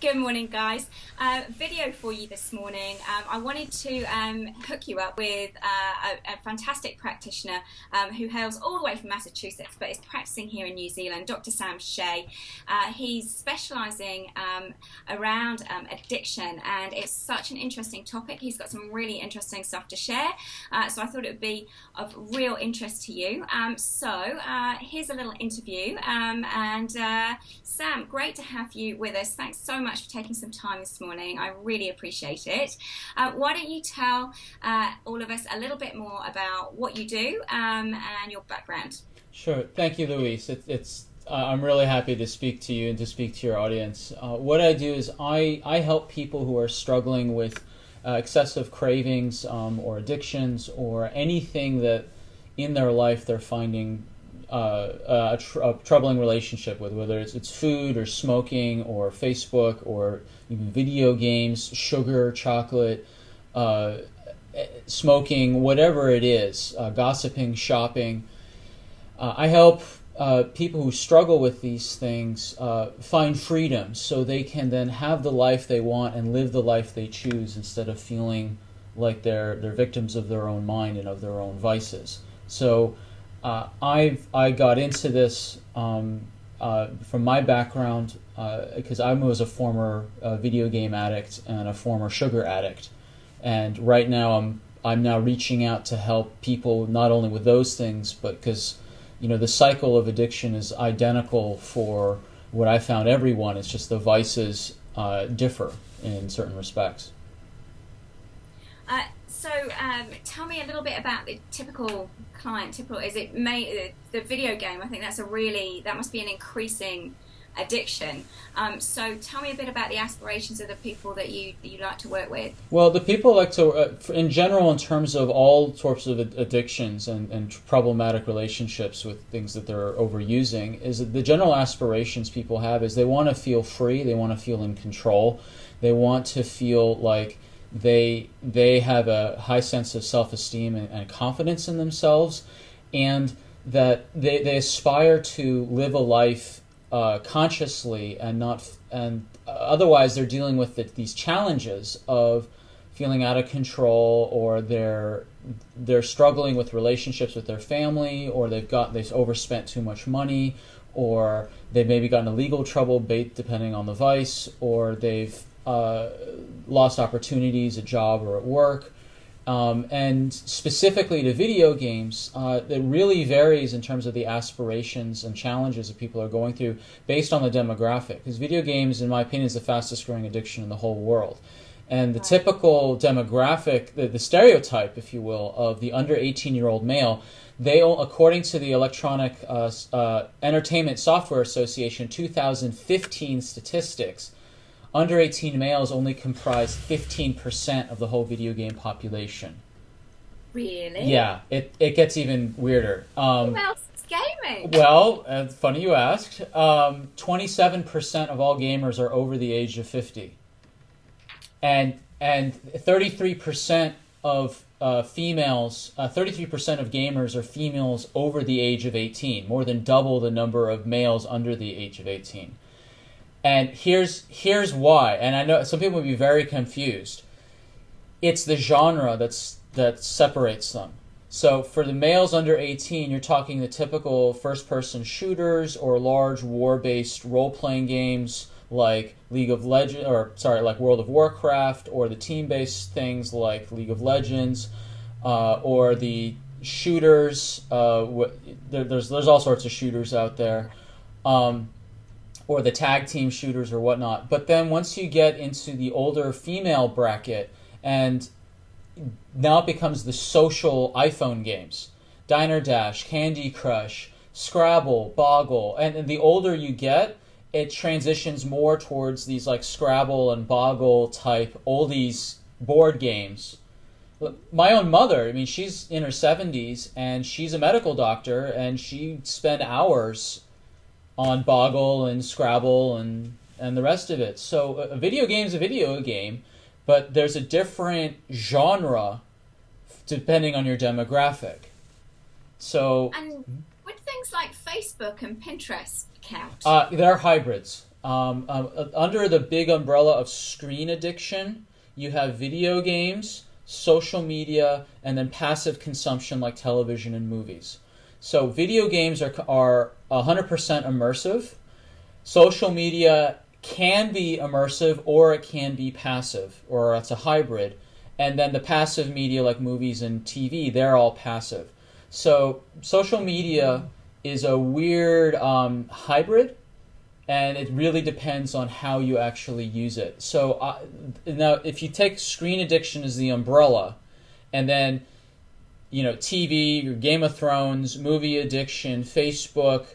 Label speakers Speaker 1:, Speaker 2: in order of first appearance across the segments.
Speaker 1: Good morning, guys. Video for you this morning. I wanted to hook you up with a fantastic practitioner who hails all the way from Massachusetts, but is practicing here in New Zealand, Dr. Shay. He's specialising around addiction, and it's such an interesting topic. He's got some really interesting stuff to share, so I thought it would be of real interest to you. Here's a little interview, Sam, great to have you with us. Thanks so much for taking some time this morning. I really appreciate it. Why don't you tell all of us a little bit more about what you do and your background?
Speaker 2: Sure. Thank you, Louise. I'm really happy to speak to you and to speak to your audience. What I do is I help people who are struggling with excessive cravings or addictions or anything that in their life they're finding a troubling relationship with, whether it's food or smoking or Facebook or even video games, sugar, chocolate, smoking, whatever it is, gossiping, shopping. I help people who struggle with these things find freedom so they can then have the life they want and live the life they choose instead of feeling like they're victims of their own mind and of their own vices. So I got into this from my background because I was a former video game addict and a former sugar addict, and right now I'm now reaching out to help people not only with those things, but because the cycle of addiction is identical for what I found everyone. It's just the vices differ in certain respects.
Speaker 1: Tell me a little bit about the typical client. Is it the video game? I think that must be an increasing addiction. So tell me a bit about the aspirations of the people that you like to work with.
Speaker 2: Well, the people like to, in general, in terms of all sorts of addictions and problematic relationships with things that they're overusing, is that the general aspirations people have is they want to feel free, they want to feel in control, they want to feel like they have a high sense of self-esteem and confidence in themselves, and that they aspire to live a life consciously and otherwise they're dealing with these challenges of feeling out of control, or they're struggling with relationships with their family, or they've overspent too much money, or they've maybe gotten into legal trouble depending on the vice, or they've lost opportunities at job or at work. And specifically to video games, it really varies in terms of the aspirations and challenges that people are going through based on the demographic. Because video games, in my opinion, is the fastest growing addiction in the whole world. And the typical demographic, the stereotype, if you will, of the under 18-year-old male, according to the Electronic Entertainment Software Association 2015 statistics, under 18 males only comprise 15% of the whole video game population.
Speaker 1: Really?
Speaker 2: Yeah, it gets even weirder.
Speaker 1: Who else is gaming?
Speaker 2: Well, funny you asked. 27% of all gamers are over the age of 50. And 33% of females, 33% of gamers are females over the age of 18, more than double the number of males under the age of 18. And here's why, and I know some people would be very confused. It's the genre that separates them. So for the males under 18, you're talking the typical first-person shooters or large war-based role-playing games like like World of Warcraft, or the team-based things like League of Legends, or the shooters. There's all sorts of shooters out there. Or the tag team shooters or whatnot. But then once you get into the older female bracket, and now it becomes the social iPhone games, Diner Dash, Candy Crush, Scrabble, Boggle, and the older you get, it transitions more towards these like Scrabble and Boggle type oldies board games. My own mother, she's in her 70s, and she's a medical doctor, and she spent hours on Boggle and Scrabble and the rest of it. So a video game's a video game, but there's a different genre depending on your demographic. So,
Speaker 1: and would things like Facebook and Pinterest count?
Speaker 2: They're hybrids. Under the big umbrella of screen addiction, you have video games, social media, and then passive consumption like television and movies. So video games are 100% immersive. Social media can be immersive or it can be passive, or it's a hybrid. And then the passive media like movies and TV, they're all passive. So social media is a weird hybrid, and it really depends on how you actually use it. So now if you take screen addiction as the umbrella, and then TV, your Game of Thrones, movie addiction, Facebook,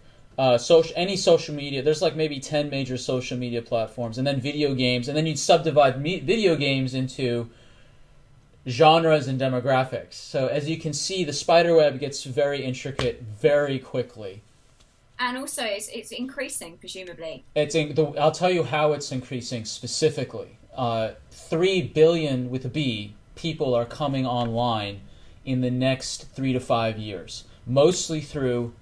Speaker 2: any social media, there's like maybe 10 major social media platforms, and then video games, and then you'd subdivide video games into genres and demographics. So as you can see, the spiderweb gets very intricate very quickly.
Speaker 1: And also, it's increasing, presumably.
Speaker 2: I'll tell you how it's increasing specifically. 3 billion with a B people are coming online in the next 3 to 5 years, mostly through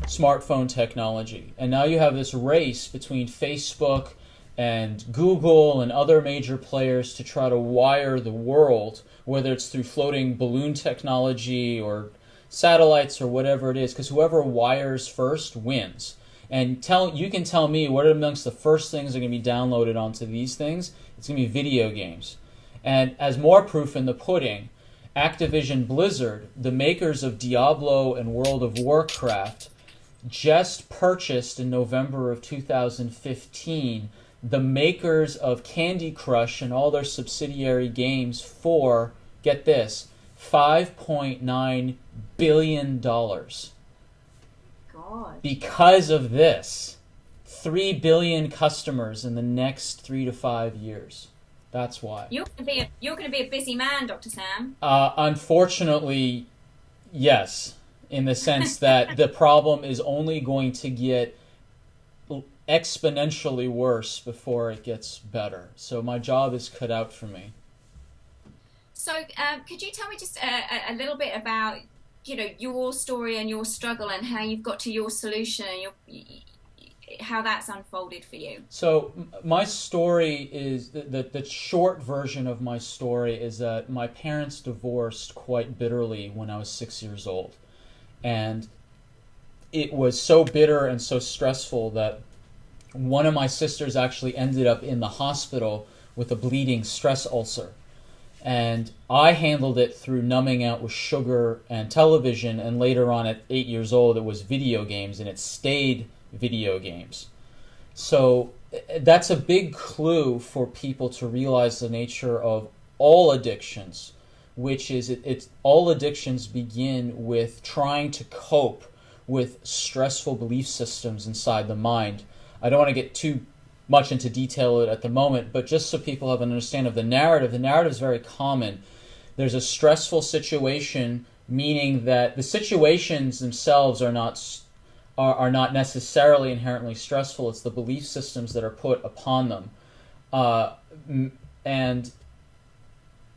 Speaker 2: smartphone technology. And now you have this race between Facebook and Google and other major players to try to wire the world, whether it's through floating balloon technology or satellites or whatever it is, because whoever wires first wins. And you can tell me what amongst the first things that are going to be downloaded onto these things. It's going to be video games. And as more proof in the pudding, Activision Blizzard, the makers of Diablo and World of Warcraft, just purchased in November of 2015 the makers of Candy Crush and all their subsidiary games for, get this, $5.9 billion. God. Because of this. 3 billion customers in the next 3 to 5 years. That's why.
Speaker 1: You're going to be a busy man, Dr. Sam.
Speaker 2: Unfortunately, yes, in the sense that the problem is only going to get exponentially worse before it gets better. So my job is cut out for me.
Speaker 1: So could you tell me just a little bit about your story and your struggle and how you've got to your solution and how that's unfolded for you?
Speaker 2: So my story is, the short version of my story is that my parents divorced quite bitterly when I was 6 years old. And it was so bitter and so stressful that one of my sisters actually ended up in the hospital with a bleeding stress ulcer. And I handled it through numbing out with sugar and television, and later on at 8 years old it was video games, and it stayed video games. So that's a big clue for people to realize the nature of all addictions, which is all addictions begin with trying to cope with stressful belief systems inside the mind. I don't want to get too much into detail at the moment, but just so people have an understanding of the narrative is very common. There's a stressful situation, meaning that the situations themselves are not necessarily inherently stressful. It's the belief systems that are put upon them. And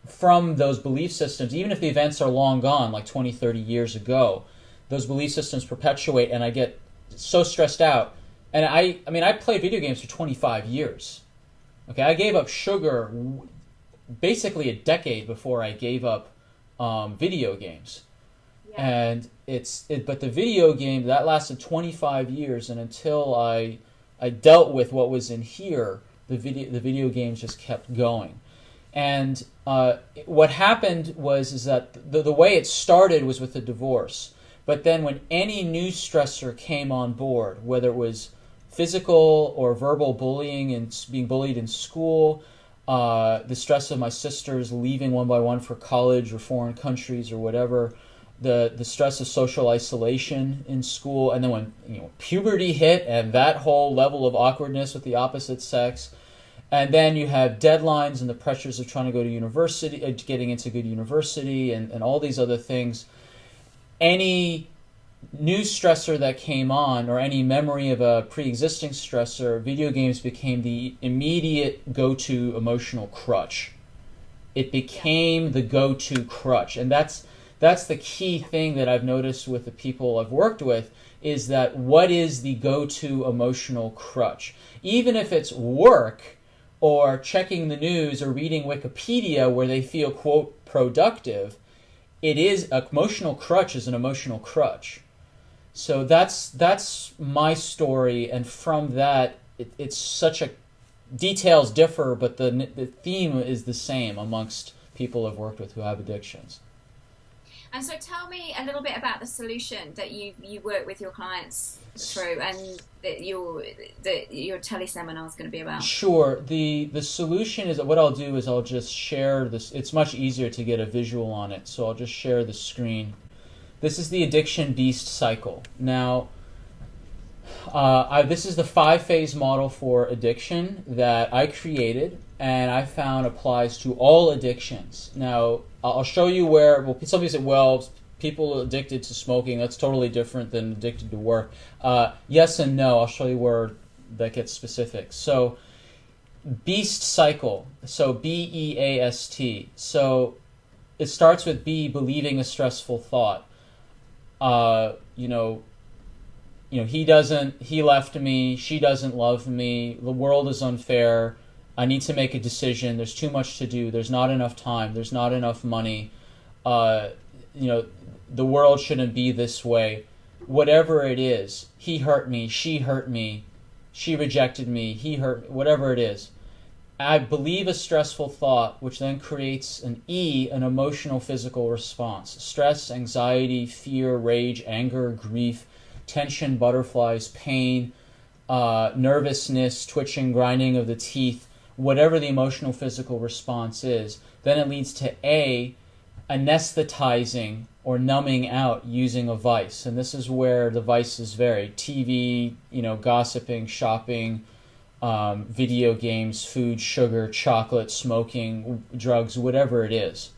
Speaker 2: from those belief systems, even if the events are long gone, like 20, 30 years ago, those belief systems perpetuate, and I get so stressed out. And I played video games for 25 years. Okay, I gave up sugar basically a decade before I gave up video games. Yeah. And but the video game, that lasted 25 years, and until I dealt with what was in here, the video games just kept going. And what happened is that the way it started was with a divorce. But then when any new stressor came on board, whether it was physical or verbal bullying and being bullied in school, the stress of my sisters leaving one by one for college or foreign countries or whatever, the stress of social isolation in school, and then when puberty hit and that whole level of awkwardness with the opposite sex, and then you have deadlines and the pressures of trying to go to university, getting into good university, and all these other things. Any new stressor that came on, or any memory of a pre-existing stressor, video games became the immediate go-to emotional crutch. It became the go-to crutch, and that's the key thing that I've noticed with the people I've worked with, is that what is the go-to emotional crutch? Even if it's work or checking the news or reading Wikipedia where they feel, quote, productive, it is emotional crutch is an emotional crutch. So that's my story, and from that, it's such a details differ, but the theme is the same amongst people I've worked with who have addictions.
Speaker 1: And so tell me a little bit about the solution that you work with your clients through, and that your teleseminar is going to be about.
Speaker 2: Sure. The solution is, what I'll do is I'll just share this. It's much easier to get a visual on it, so I'll just share the screen. This is the addiction beast cycle. Now, this is the 5-phase model for addiction that I created, and I found applies to all addictions. Now, I'll show you where, well, some people say, well, people addicted to smoking, that's totally different than addicted to work. Yes and no. I'll show you where that gets specific. So, beast cycle, so B-E-A-S-T. So, it starts with B, believing a stressful thought. He left me, she doesn't love me, the world is unfair, I need to make a decision, there's too much to do, there's not enough time, there's not enough money, the world shouldn't be this way. Whatever it is, he hurt me, she rejected me, he hurt, whatever it is. I believe a stressful thought, which then creates an E, an emotional physical response. Stress, anxiety, fear, rage, anger, grief, tension, butterflies, pain, nervousness, twitching, grinding of the teeth, whatever the emotional physical response is. Then it leads to A, anesthetizing or numbing out using a vice. And this is where the vices vary. TV, gossiping, shopping, video games, food, sugar, chocolate, smoking, drugs, whatever it is.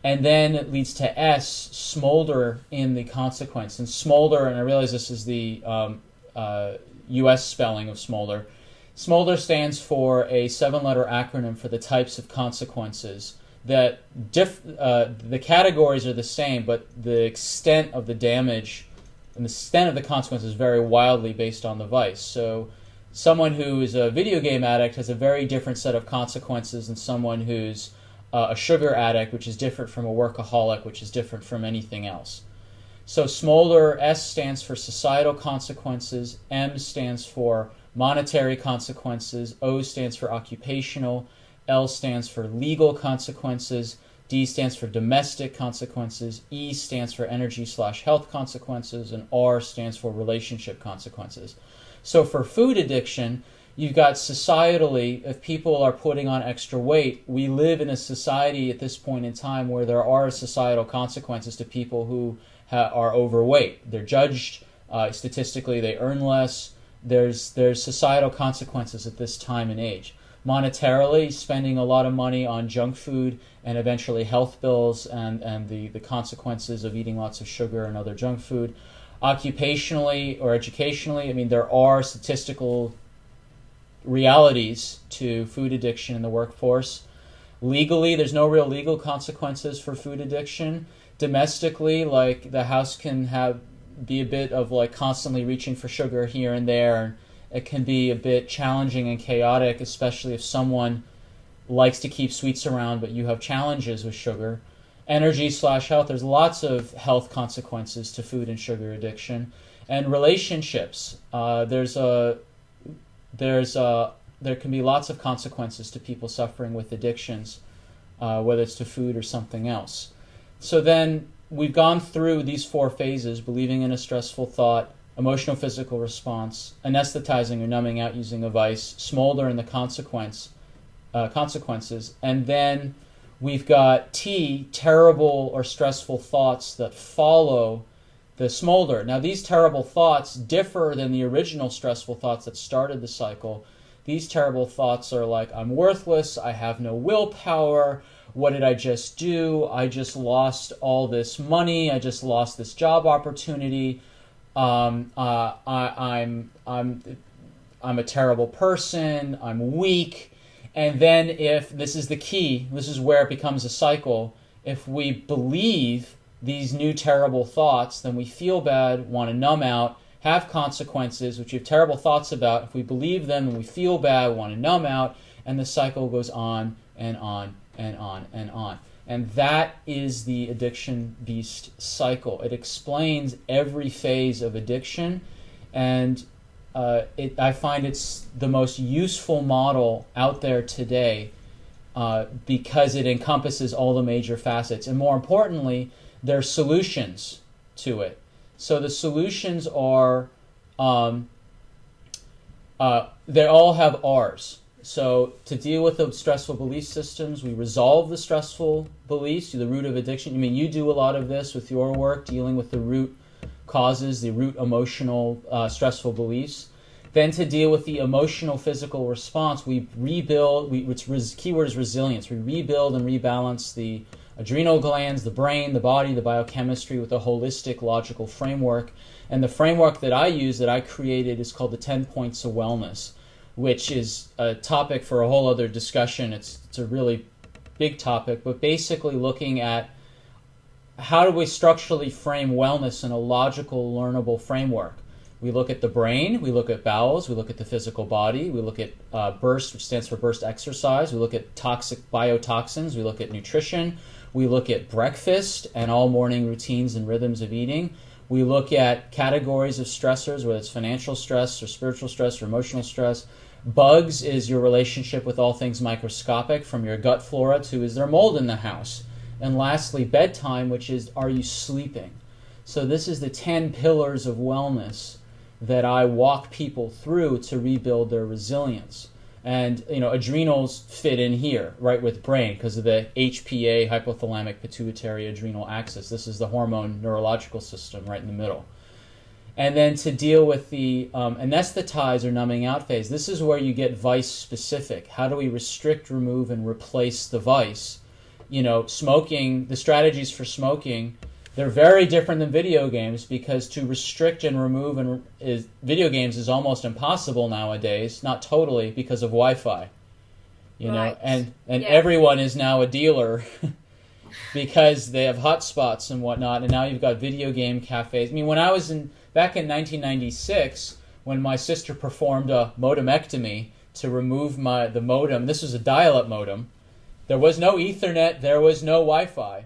Speaker 2: And then it leads to S, smolder in the consequence. And smolder, and I realize this is the U.S. spelling of smolder. Smolder stands for a 7-letter acronym for the types of consequences that the categories are the same, but the extent of the damage and the extent of the consequences vary wildly based on the vice. So someone who is a video game addict has a very different set of consequences than someone who's a sugar addict, which is different from a workaholic, which is different from anything else. So smolder, S stands for societal consequences, M stands for monetary consequences, O stands for occupational, L stands for legal consequences, D stands for domestic consequences, E stands for energy/health consequences, and R stands for relationship consequences. So for food addiction, you've got societally, if people are putting on extra weight, we live in a society at this point in time where there are societal consequences to people who are overweight. They're judged, statistically they earn less. There's societal consequences at this time and age. Monetarily, spending a lot of money on junk food and eventually health bills and the consequences of eating lots of sugar and other junk food. Occupationally or educationally, there are statistical realities to food addiction in the workforce. Legally, there's no real legal consequences for food addiction. Domestically, like the house can be a bit of like constantly reaching for sugar here and there. It can be a bit challenging and chaotic, especially if someone likes to keep sweets around but you have challenges with sugar. Energy/health, there's lots of health consequences to food and sugar addiction. And relationships, there can be lots of consequences to people suffering with addictions, whether it's to food or something else. So then we've gone through these 4 phases: believing in a stressful thought, emotional physical response, anesthetizing or numbing out using a vice, smolder in the consequences, and then we've got T, terrible or stressful thoughts that follow the smolder. Now, these terrible thoughts differ than the original stressful thoughts that started the cycle. These terrible thoughts are like, I'm worthless, I have no willpower, what did I just do? I just lost all this money, I just lost this job opportunity, I'm a terrible person, I'm weak. And then if, this is the key, this is where it becomes a cycle, if we believe these new terrible thoughts, then we feel bad, want to numb out, have consequences, which we have terrible thoughts about. If we believe them and we feel bad, want to numb out, and the cycle goes on and on and on and on. And that is the addiction beast cycle. It explains every phase of addiction, and I find it's the most useful model out there today because it encompasses all the major facets. And more importantly, there are solutions to it. So the solutions are, they all have R's. So to deal with the stressful belief systems, we resolve the stressful beliefs, the root of addiction. I mean, you do a lot of this with your work, dealing with the root causes, the root emotional stressful beliefs. Then to deal with the emotional physical response, we rebuild, keyword is resilience. We rebuild and rebalance the adrenal glands, the brain, the body, the biochemistry with a holistic logical framework. And the framework that I use, that I created, is called the 10 Points of Wellness, which is a topic for a whole other discussion. It's a really big topic, but basically looking at how do we structurally frame wellness in a logical, learnable framework. We look at the brain, we look at bowels, we look at the physical body, we look at burst, which stands for burst exercise, we look at toxic biotoxins, we look at nutrition, we look at breakfast and all morning routines and rhythms of eating. We look at categories of stressors, whether it's financial stress or spiritual stress or emotional stress. Bugs is your relationship with all things microscopic, from your gut flora to is there mold in the house. And lastly, bedtime, which is are you sleeping? So this is the 10 pillars of wellness that I walk people through to rebuild their resilience. And adrenals fit in here, right, with brain because of the HPA, hypothalamic pituitary adrenal axis. This is the hormone neurological system right in the middle. And then to deal with the anesthetize or numbing out phase, this is where you get vice specific. How do we restrict, remove, and replace the vice? Smoking, the strategies for smoking, they're very different than video games because to restrict and remove video games is almost impossible nowadays, not totally, because of Wi-Fi.
Speaker 1: Right.
Speaker 2: And everyone is now a dealer because they have hotspots and whatnot, and now you've got video game cafes. I mean, when I was back in 1996, when my sister performed a modemectomy to remove the modem, this was a dial-up modem, there was no Ethernet, there was no Wi-Fi.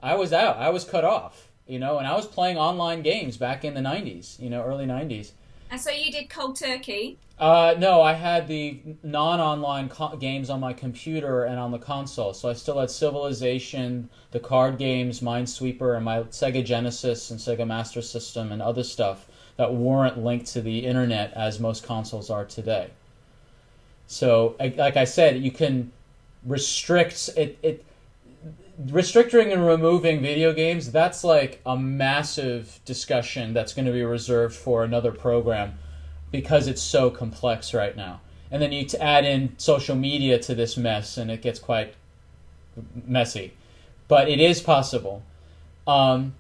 Speaker 2: I was out. I was cut off, and I was playing online games back in the 90s, early 90s.
Speaker 1: And so you did cold turkey?
Speaker 2: No, I had the non-online games on my computer and on the console. So I still had Civilization, the card games, Minesweeper, and my Sega Genesis and Sega Master System and other stuff that weren't linked to the internet as most consoles are today. So, like I said, you can restrict it. Restricting and removing video games, that's like a massive discussion that's going to be reserved for another program because it's so complex right now. And then you add in social media to this mess and it gets quite messy. But it is possible. And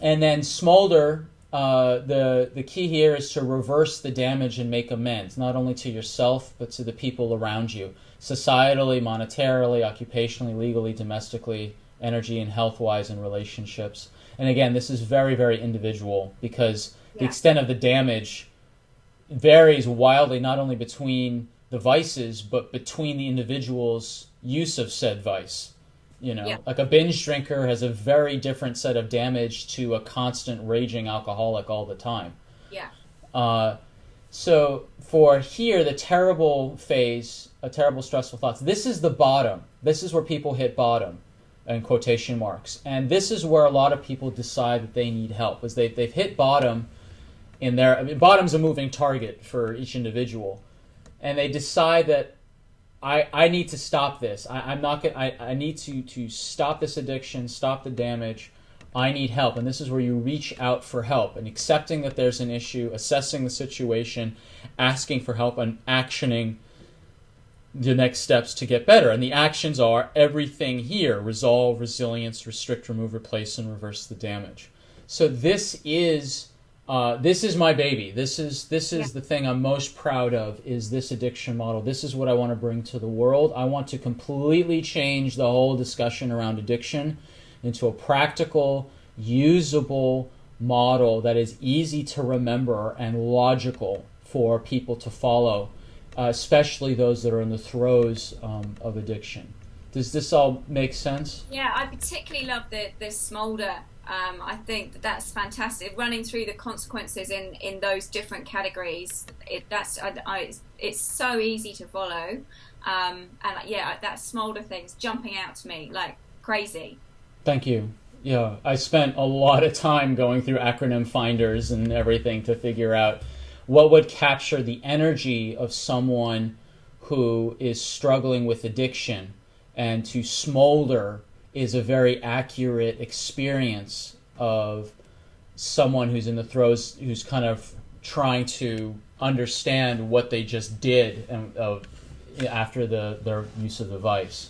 Speaker 2: then smolder, the key here is to reverse the damage and make amends, not only to yourself but to the people around you. Societally, monetarily, occupationally, legally, domestically, energy and health-wise, and relationships. And again, this is very, very individual because the extent of the damage varies wildly, not only between the vices, but between the individual's use of said vice. Like a binge drinker has a very different set of damage to a constant raging alcoholic all the time. Yeah. So for here, the terrible phase, terrible stressful thoughts, this is the bottom. This is where people hit bottom, in quotation marks. And this is where a lot of people decide that they need help, is they've hit bottom in their, bottom's a moving target for each individual. And they decide that I need to stop this. I need to stop this addiction, stop the damage. I need help. And this is where you reach out for help and accepting that there's an issue, assessing the situation, asking for help, and actioning the next steps to get better. And the actions are everything here: resolve, resilience, restrict, remove, replace, and reverse the damage. So this is my baby. This is the thing I'm most proud of, is this addiction model. This is what I want to bring to the world. I want to completely change the whole discussion around addiction into a practical, usable model that is easy to remember and logical for people to follow, especially those that are in the throes of addiction. Does this all make sense?
Speaker 1: Yeah, I particularly love the smolder. I think that's fantastic. Running through the consequences in those different categories, it's so easy to follow. And yeah, that smolder thing's jumping out to me like crazy.
Speaker 2: Thank you. Yeah, I spent a lot of time going through acronym finders and everything to figure out what would capture the energy of someone who is struggling with addiction. And to smolder is a very accurate experience of someone who's in the throes, who's kind of trying to understand what they just did after their use of the vice.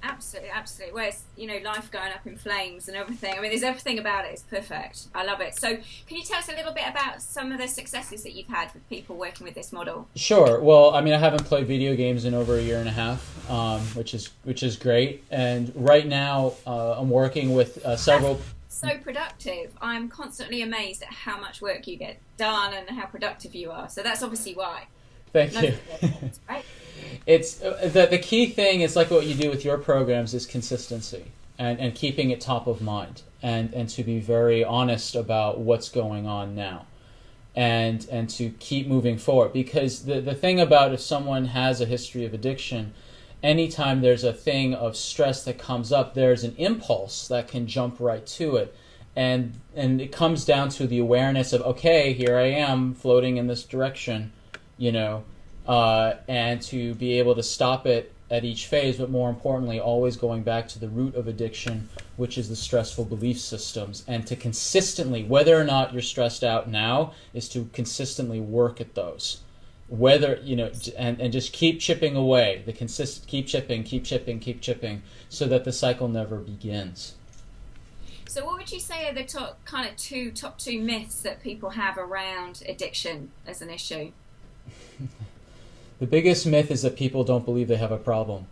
Speaker 1: Absolutely, absolutely. Whereas, life going up in flames and everything. I mean, there's everything about it. It's perfect. I love it. So can you tell us a little bit about some of the successes that you've had with people working with this model? Sure.
Speaker 2: Well, I mean, I haven't played video games in over a year and a half, which is great. And right now, I'm working with several...
Speaker 1: That's so productive. I'm constantly amazed at how much work you get done and how productive you are. So that's obviously why.
Speaker 2: Thank you.
Speaker 1: Right?
Speaker 2: It's the key thing is like what you do with your programs is consistency and keeping it top of mind and to be very honest about what's going on now and to keep moving forward, because the thing about if someone has a history of addiction, anytime there's a thing of stress that comes up, there's an impulse that can jump right to it, and it comes down to the awareness of, okay, here I am floating in this direction, and to be able to stop it at each phase, but more importantly, always going back to the root of addiction, which is the stressful belief systems, and to consistently, whether or not you're stressed out now, is to consistently work at those. Whether, and just keep chipping away, keep chipping, so that the cycle never begins.
Speaker 1: So what would you say are the top two myths that people have around addiction as an issue?
Speaker 2: The biggest myth is that people don't believe they have a problem.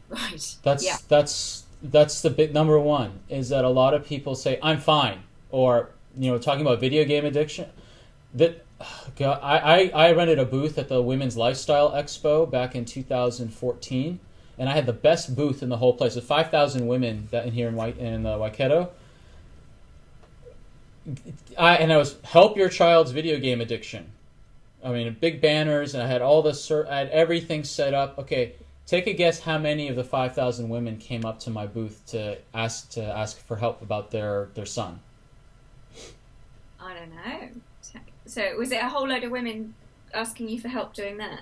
Speaker 1: Right.
Speaker 2: That's the big number one, is that a lot of people say, I'm fine. Or, talking about video game addiction. I rented a booth at the Women's Lifestyle Expo back in 2014, and I had the best booth in the whole place with 5,000 women in here in Waikato. And I was, help your child's video game addiction. I mean, big banners, and I had I had everything set up. Okay, take a guess how many of the 5,000 women came up to my booth to ask for help about their son.
Speaker 1: I don't know. So was it a whole load of women asking you for help doing that?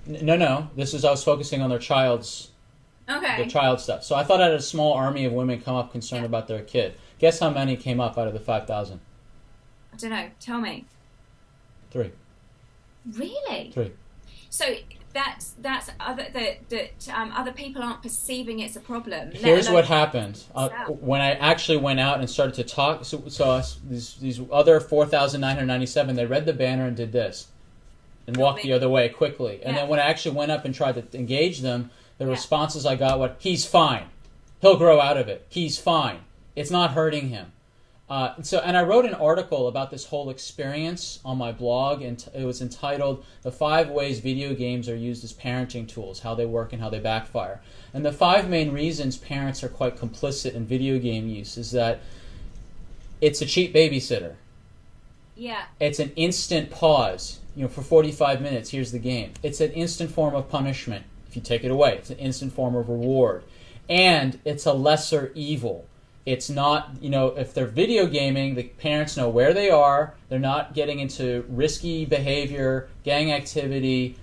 Speaker 2: No. I was focusing on their child stuff. So I thought I had a small army of women come up concerned about their kid. Guess how many came up out of the 5,000?
Speaker 1: I don't know. Tell me.
Speaker 2: 3.
Speaker 1: Really?
Speaker 2: 3.
Speaker 1: So that's other people aren't perceiving it's a problem.
Speaker 2: Here's what happened. When I actually went out and started to talk, so these other 4,997, they read the banner and did this and walked the other way quickly. And then when I actually went up and tried to engage them, the responses I got were, he's fine. He'll grow out of it. He's fine. It's not hurting him. And I wrote an article about this whole experience on my blog, and it was entitled "The 5 Ways Video Games Are Used as Parenting Tools: How They Work and How They Backfire." And the 5 main reasons parents are quite complicit in video game use is that it's a cheap babysitter.
Speaker 1: Yeah.
Speaker 2: It's an instant pause. For 45 minutes, here's the game. It's an instant form of punishment. If you take it away, it's an instant form of reward. And it's a lesser evil. It's not, if they're video gaming, the parents know where they are. They're not getting into risky behavior, gang activity,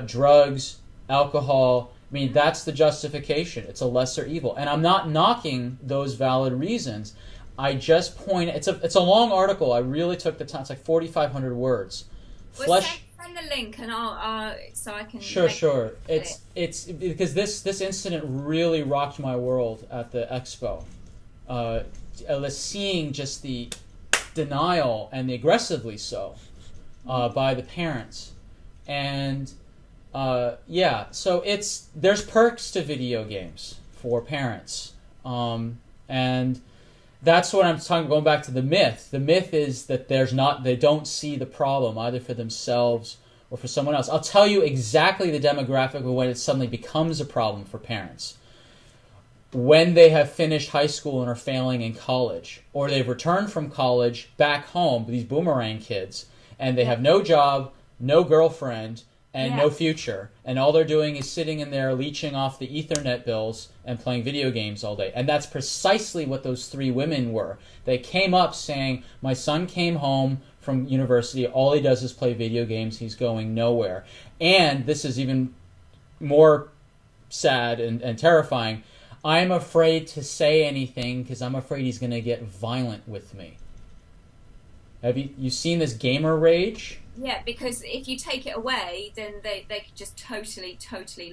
Speaker 2: drugs, alcohol. I mean, that's the justification. It's a lesser evil. And I'm not knocking those valid reasons. I just point, it's a long article. I really took the time. It's like 4,500 words.
Speaker 1: Well, send the link and I'll so I can...
Speaker 2: Sure. It's because this incident really rocked my world at the expo. Seeing just the denial, and the aggressively so, by the parents. And so there's perks to video games for parents. And that's what I'm talking. Going back to the myth. The myth is that they don't see the problem either for themselves or for someone else. I'll tell you exactly the demographic of when it suddenly becomes a problem for parents. When they have finished high school and are failing in college, or they've returned from college back home, these boomerang kids, and they have no job, no girlfriend, and no future, and all they're doing is sitting in there leeching off the Ethernet bills and playing video games all day. And that's precisely what those three women were. They came up saying, my son came home from university, all he does is play video games, he's going nowhere. And this is even more sad and terrifying. I'm afraid to say anything because I'm afraid he's going to get violent with me. Have you seen this gamer rage?
Speaker 1: Yeah, because if you take it away, then they could just totally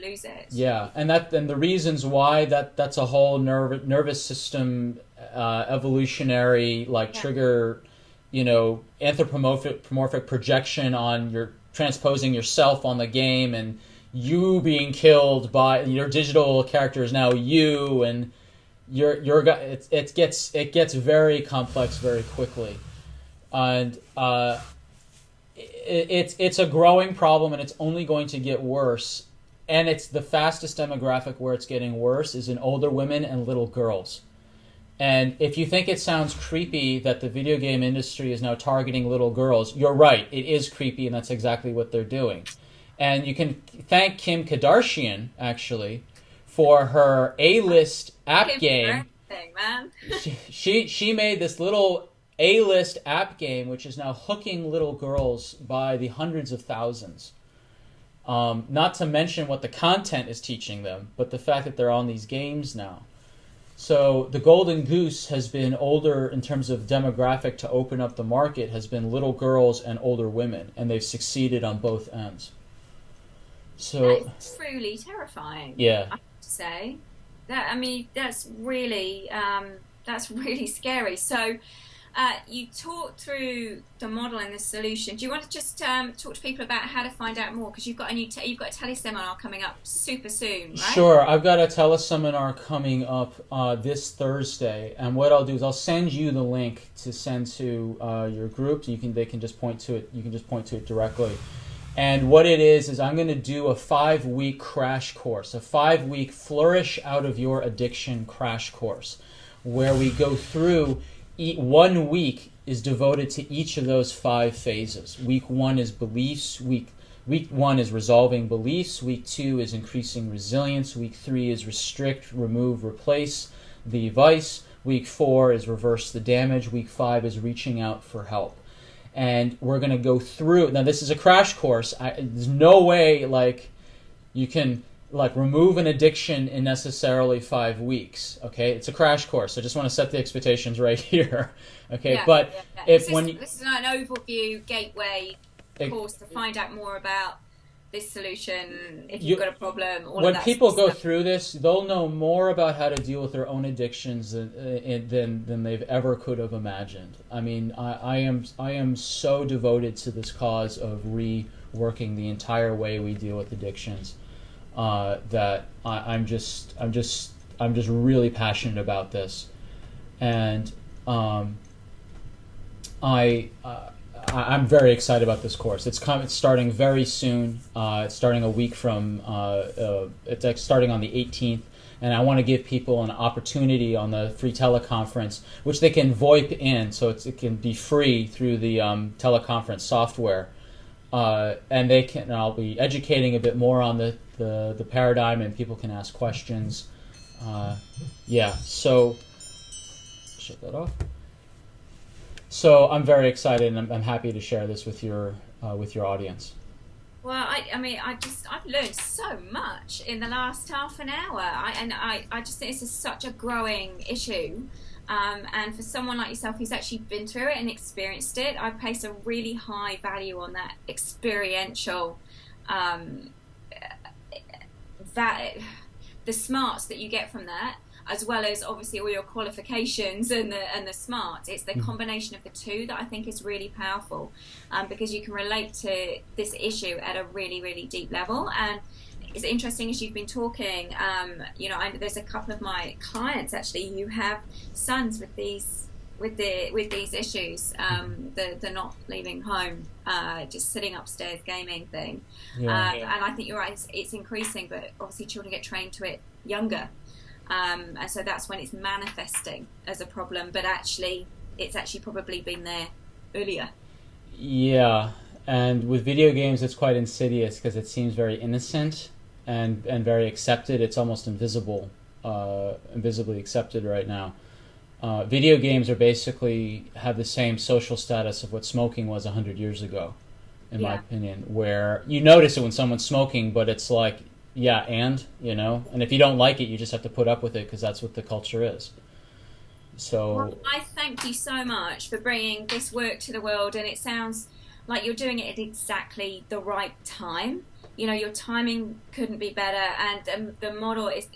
Speaker 1: lose it.
Speaker 2: Yeah, and the reasons why that's a whole nervous system evolutionary trigger, anthropomorphic projection on your transposing yourself on the game, and you being killed by your digital character is now you, and it gets very complex very quickly, and it's a growing problem, and it's only going to get worse. And it's the fastest demographic where it's getting worse is in older women and little girls. And if you think it sounds creepy that the video game industry is now targeting little girls, you're right. It is creepy, and that's exactly what they're doing. And you can thank Kim Kardashian, actually, for her A-list app game.
Speaker 1: Man.
Speaker 2: She made this little A-list app game, which is now hooking little girls by the hundreds of thousands. Not to mention what the content is teaching them, but the fact that they're on these games now. So the golden goose has been older in terms of demographic to open up the market, has been little girls and older women, and they've succeeded on both ends. So
Speaker 1: that's truly terrifying.
Speaker 2: Yeah,
Speaker 1: I have to say that. I mean, that's really scary. So you talked through the model and the solution. Do you want to just talk to people about how to find out more? Because you've got a teleseminar coming up super soon, right?
Speaker 2: Sure, I've got a teleseminar coming up this Thursday, and what I'll do is I'll send you the link to send to your group. They can just point to it. You can just point to it directly. And what it is I'm going to do a 5-week crash course, a 5-week Flourish Out of Your Addiction crash course, where we go through 1 week is devoted to each of those 5 phases. Week 1 is beliefs. Week 1 is resolving beliefs. Week 2 is increasing resilience. Week 3 is restrict, remove, replace the vice. Week 4 is reverse the damage. Week 5 is reaching out for help. And we're going to go through. Now, this is a crash course. There's no way you can remove an addiction in necessarily 5 weeks. Okay, it's a crash course. I just want to set the expectations right here. Okay,
Speaker 1: yeah. This is an overview gateway course to find out more about this solution. If you've got a problem,
Speaker 2: when people go through this, they'll know more about how to deal with their own addictions than they've ever could have imagined. I mean, I am so devoted to this cause of reworking the entire way we deal with addictions. That I'm just really passionate about this, and I'm very excited about this course. It's starting very soon. It's starting a week from. It's starting on the 18th, and I want to give people an opportunity on the free teleconference, which they can VoIP in, so it can be free through the teleconference software, and I'll be educating a bit more on the paradigm, and people can ask questions. So shut that off. So I'm very excited, and I'm happy to share this with your audience.
Speaker 1: Well, I've learned so much in the last half an hour. I just think this is such a growing issue. And for someone like yourself who's actually been through it and experienced it, I place a really high value on that experiential, the smarts that you get from that, as well as obviously all your qualifications and the smarts. It's the combination of the two that I think is really powerful, because you can relate to this issue at a really, really deep level. And it's interesting as you've been talking. You know, there's a couple of my clients actually who have sons with these issues. The not leaving home, just sitting upstairs gaming thing.
Speaker 2: Yeah.
Speaker 1: And I think you're right. It's increasing, but obviously children get trained to it younger, and so that's when it's manifesting as a problem. But actually, it's actually probably been there earlier.
Speaker 2: Yeah, and with video games, it's quite insidious because it seems very innocent and very accepted. It's almost invisibly accepted right now. Video games are basically have the same social status of what smoking was 100 years ago, in my opinion, where you notice it when someone's smoking, but it's like, yeah, and if you don't like it, you just have to put up with it because that's what the culture is. So,
Speaker 1: well, I thank you so much for bringing this work to the world, and it sounds like you're doing it at exactly the right time. Your timing couldn't be better, and the model is,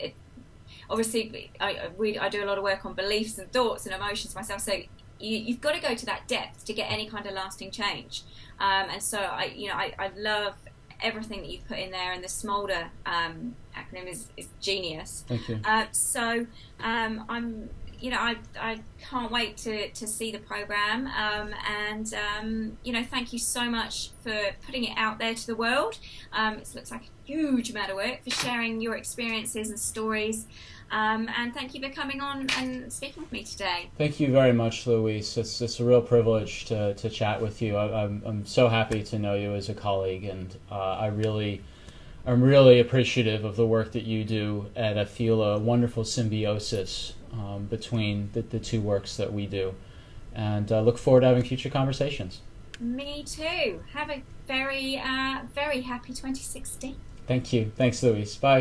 Speaker 1: obviously, I do a lot of work on beliefs and thoughts and emotions myself, so you've got to go to that depth to get any kind of lasting change. And so I love everything that you've put in there, and the SMOLDER acronym is genius.
Speaker 2: Thank you.
Speaker 1: I can't wait to see the program, and thank you so much for putting it out there to the world. It looks like a huge amount of work, for sharing your experiences and stories, and thank you for coming on and speaking with me today.
Speaker 2: Thank you very much, Louise. It's a real privilege to chat with you. I'm so happy to know you as a colleague, and I'm really appreciative of the work that you do, and I feel a wonderful symbiosis between the two works that we do, and look forward to having future conversations.
Speaker 1: Me too. Have a very, very happy 2016.
Speaker 2: Thank you. Thanks, Louise. Bye.